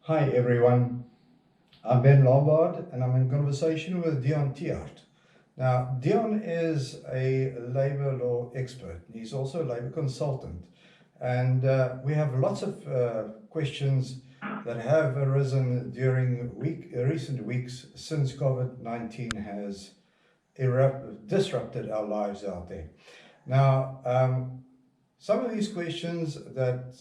Hi everyone, I'm Ben Lombard and I'm in conversation with Dion Tiart. Now, Dion is a labor law expert. He's also a labor consultant. And we have lots of questions that have arisen during recent weeks since COVID-19 has disrupted our lives out there. Now, some of these questions that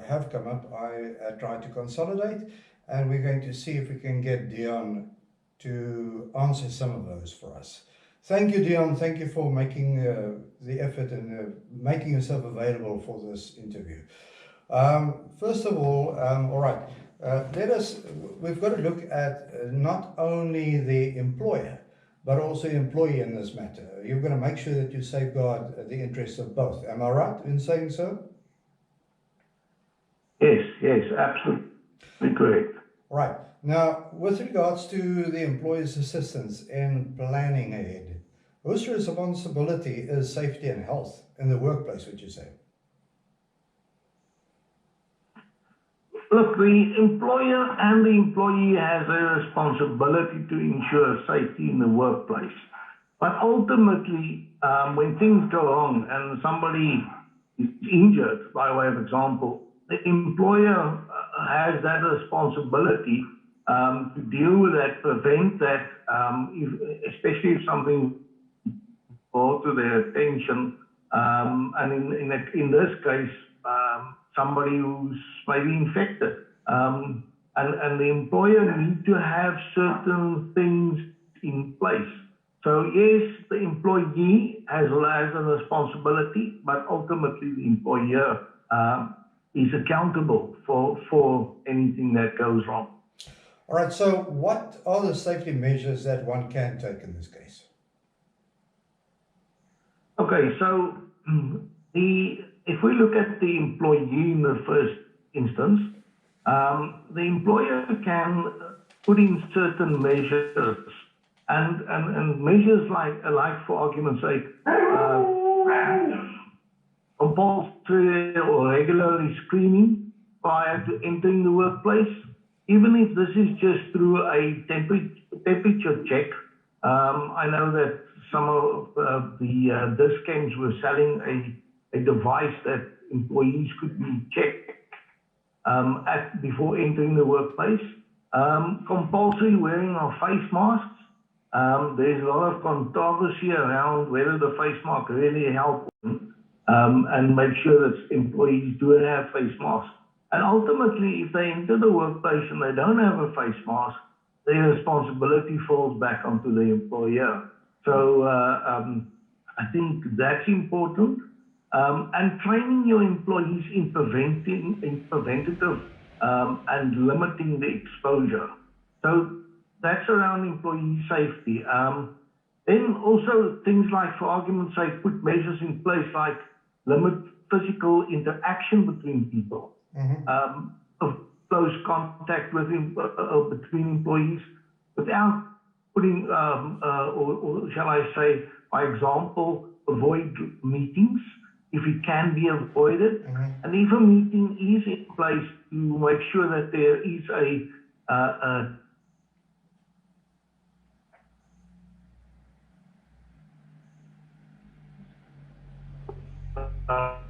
have come up, I tried to consolidate, and we're going to see if we can get Dion to answer some of those for us. Thank you, Dion. Thank you for making the effort and making yourself available for this interview. First of all right, we've got to look at not only the employer, but also employee in this matter. You're going to make sure that you safeguard the interests of both. Am I right in saying so? Yes, absolutely correct. Right. Now, with regards to the employer's assistance in planning ahead, whose responsibility is safety and health in the workplace, would you say? Look, the employer and the employee has a responsibility to ensure safety in the workplace. But ultimately, when things go wrong and somebody is injured, by way of example, the employer has that responsibility to deal with that, prevent that, especially if something brought to their attention. And in this case, somebody who's maybe infected. And the employer need to have certain things in place. So yes, the employee has a responsibility, but ultimately the employer is accountable for anything that goes wrong. All right, so what are the safety measures that one can take in this case? Okay, so if we look at the employee in the first instance, the employer can put in certain measures and measures like for argument's sake, compulsory or regularly screening prior to entering the workplace, even if this is just through a temperature check. I know that some of the discounts were selling a device that employees could be checked before entering the workplace. Compulsory wearing of face masks. There's a lot of controversy around whether the face mask really helps and make sure that employees do have face masks. And ultimately, if they enter the workplace and they don't have a face mask, their responsibility falls back onto the employer. So I think that's important. And training your employees in preventative and limiting the exposure. So that's around employee safety. Then also things like, for argument's sake, put measures in place like limit physical interaction between people, of close contact between employees without putting, or shall I say, by example, avoid meetings if it can be avoided. And if a meeting is in place, to make sure that there is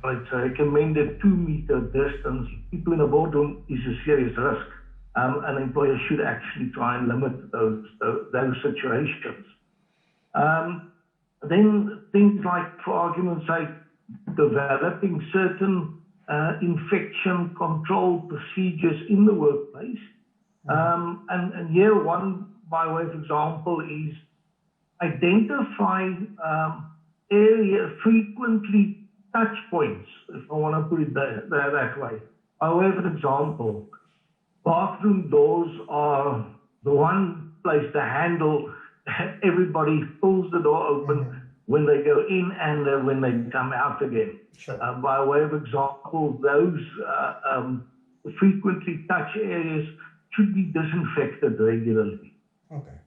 it's a recommended 2-meter distance. People in a boardroom is a serious risk. An employer should actually try and limit those situations. Then things like, for argument's sake, developing certain infection control procedures in the workplace. And here one, by way of example, is identify frequently touch points, if I want to put it that way. By way of example, bathroom doors are the one place to handle. Everybody pulls the door open when they go in and when they come out again. Sure. By way of example, those frequently touch areas should be disinfected regularly. Okay.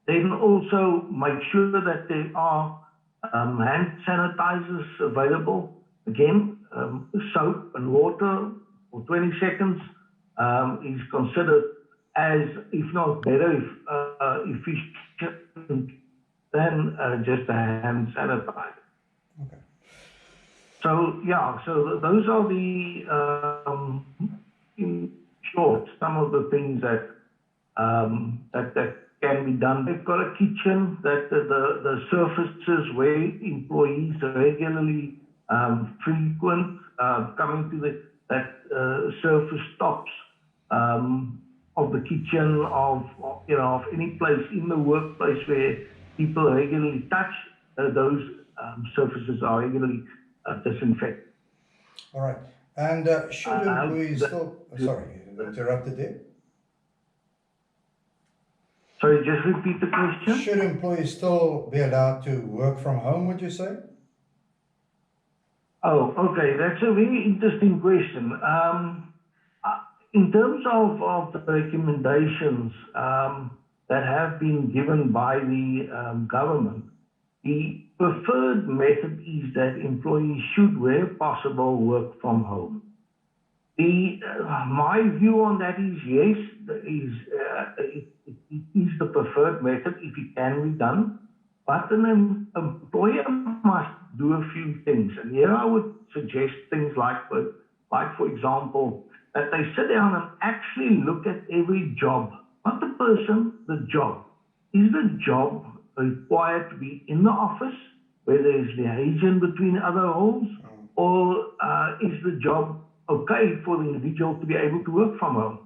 Then also make sure that there are hand sanitizers available. Again, soap and water for 20 seconds. is considered as, if not better, efficient than just a hand sanitizer. Okay. So yeah, so those are in short, some of the things that that can be done. They've got a kitchen that the surfaces where employees regularly frequent coming to that surface tops of the kitchen of any place in the workplace where people regularly touch those surfaces are regularly disinfected. All right. And should employees still, sorry, interrupted there. Sorry, just repeat the question. Should employees still be allowed to work from home, would you say? Oh, okay. That's a very interesting question. In terms of the recommendations that have been given by the government, the preferred method is that employees should, where possible, work from home. My view on that is yes, it is the preferred method if it can be done, but an employer must do a few things. And here I would suggest things like for example, that they sit down and actually look at every job, not the person, the job. Is the job required to be in the office where there is liaison between other roles, or is the job okay for the individual to be able to work from home?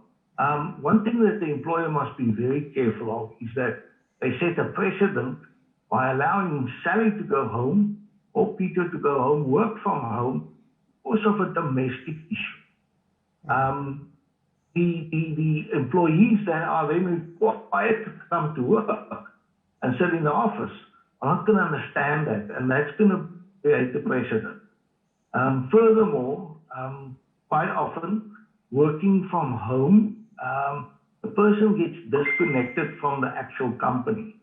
One thing that the employer must be very careful of is that they set a precedent by allowing Sally to go home or Peter to go home, work from home, because of a domestic issue. The employees that are then required to come to work and sit in the office are not going to understand that, and that's going to create a precedent. Furthermore, quite often, working from home, the person gets disconnected from the actual company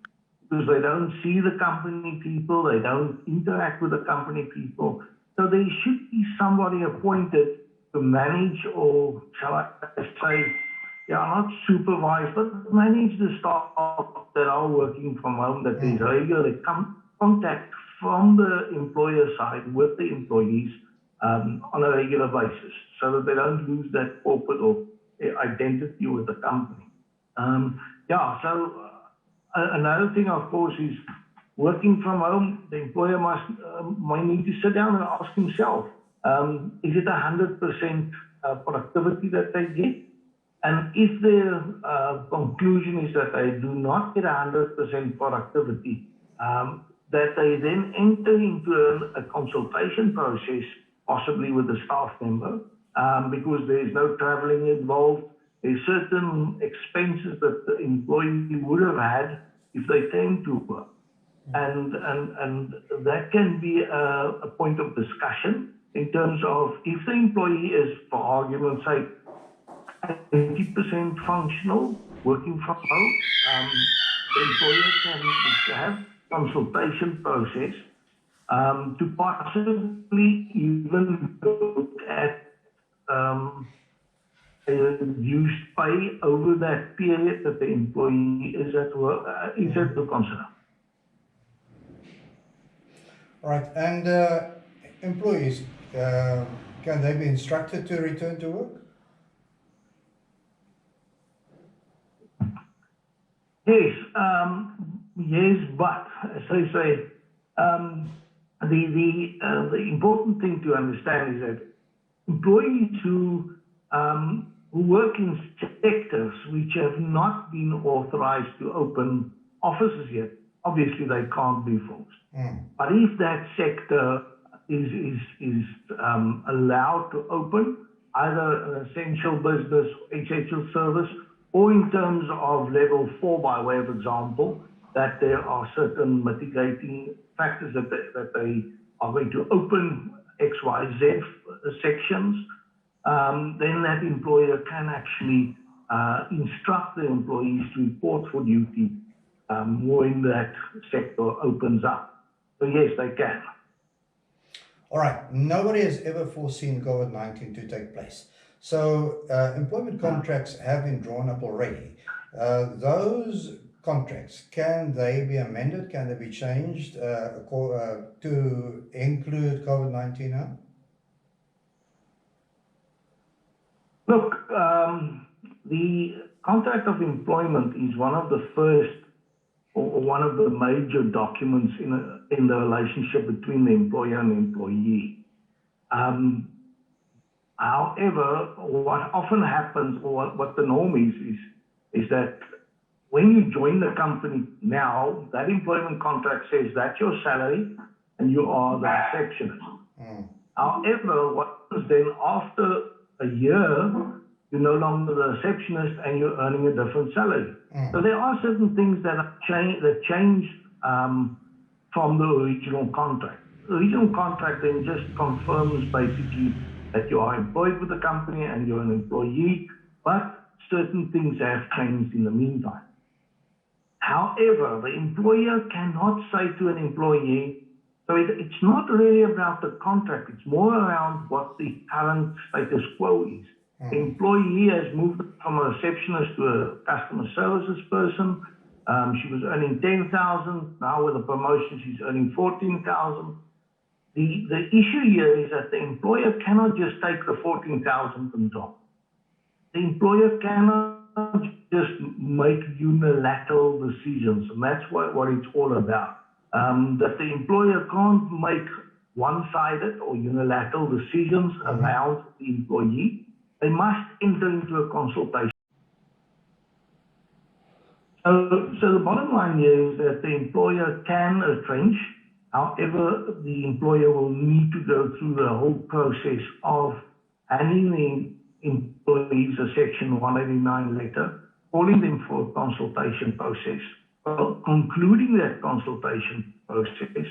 because they don't see the company people, they don't interact with the company people. So there should be somebody appointed to manage, or shall I say, not supervise, but manage the staff that are working from home, that there's regular contact from the employer side with the employees on a regular basis, so that they don't lose that corporate or identity with the company. Another thing, of course, is working from home. The employer might need to sit down and ask himself, is it 100% productivity that they get? And if their conclusion is that they do not get 100% productivity, that they then enter into a consultation process, possibly with the staff member, because there is no traveling involved. There's certain expenses that the employee would have had if they came to work. And that can be a point of discussion in terms of if the employee is, for argument's sake, 80% functional, working from home, the employer can have consultation process to possibly even look at reduced pay over that period that the employee is at work, is at the consider. All right, and employees, can they be instructed to return to work? Yes, yes, but as I say, the important thing to understand is that employees who work in sectors which have not been authorized to open offices yet, obviously they can't be forced. But if that sector is allowed to open, either an essential business, essential service, or in terms of level 4, by way of example, that there are certain mitigating factors that they are going to open XYZ sections, then that employer can actually instruct the employees to report for duty when that sector opens up. So yes, they can. All right, nobody has ever foreseen COVID-19 to take place. So employment contracts have been drawn up already. Those contracts, can they be amended? Can they be changed to include COVID-19 now? Look, the contract of employment is one of the first or one of the major documents in the relationship between the employer and the employee. However, what often happens, or what the norm is that when you join the company now, that employment contract says that's your salary and you are the receptionist. However, what happens then after a year, you're no longer the receptionist and you're earning a different salary. So there are certain things that change from the original contract. The original contract then just confirms basically that you are employed with the company and you're an employee, but certain things have changed in the meantime. However, the employer cannot say to an employee, so it's not really about the contract, it's more around what the current status quo is. The employee has moved from a receptionist to a customer services person. She was earning 10,000. Now with a promotion, she's earning 14,000. The issue here is that the employer cannot just take the 14,000 and drop. The employer cannot just make unilateral decisions, and that's what it's all about. That the employer can't make one-sided or unilateral decisions around the employee. They must enter into a consultation. So the bottom line here is that the employer can retrench. However, the employer will need to go through the whole process of handing the employees a Section 189 letter, calling them for a consultation process, concluding that consultation process.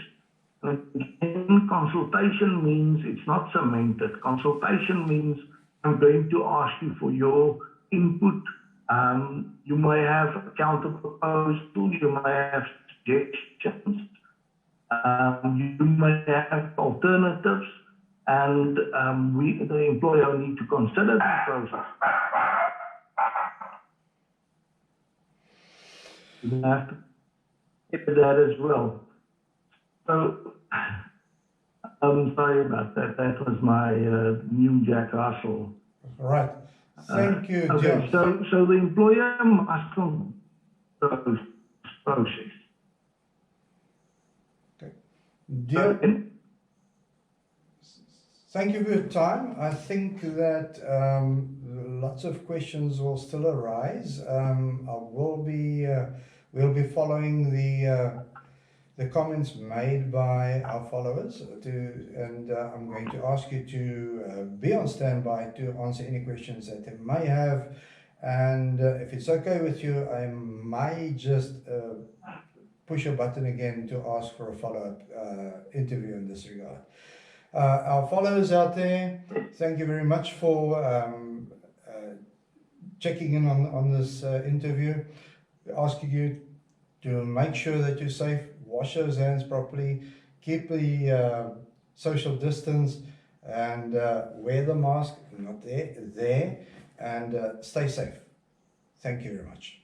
And consultation means it's not cemented. Consultation means I'm going to ask you for your input. You may have a counter proposal, you may have suggestions, you may have alternatives, and the employer need to consider the process. You have to get that as well. So, I'm sorry about that. That was my new Jack Russell. All right. Thank you, okay, John. so the employer must complete the process. Okay. Dion, thank you for your time. I think that lots of questions will still arise. We'll be following the comments made by our followers and I'm going to ask you to be on standby to answer any questions that they may have, and if it's okay with you, I might just push a button again to ask for a follow-up interview in this regard. Our followers out there, thank you very much for checking in on this interview. We're asking you to make sure that you're safe. Wash those hands properly, keep the social distance, and wear the mask, not there, and stay safe. Thank you very much.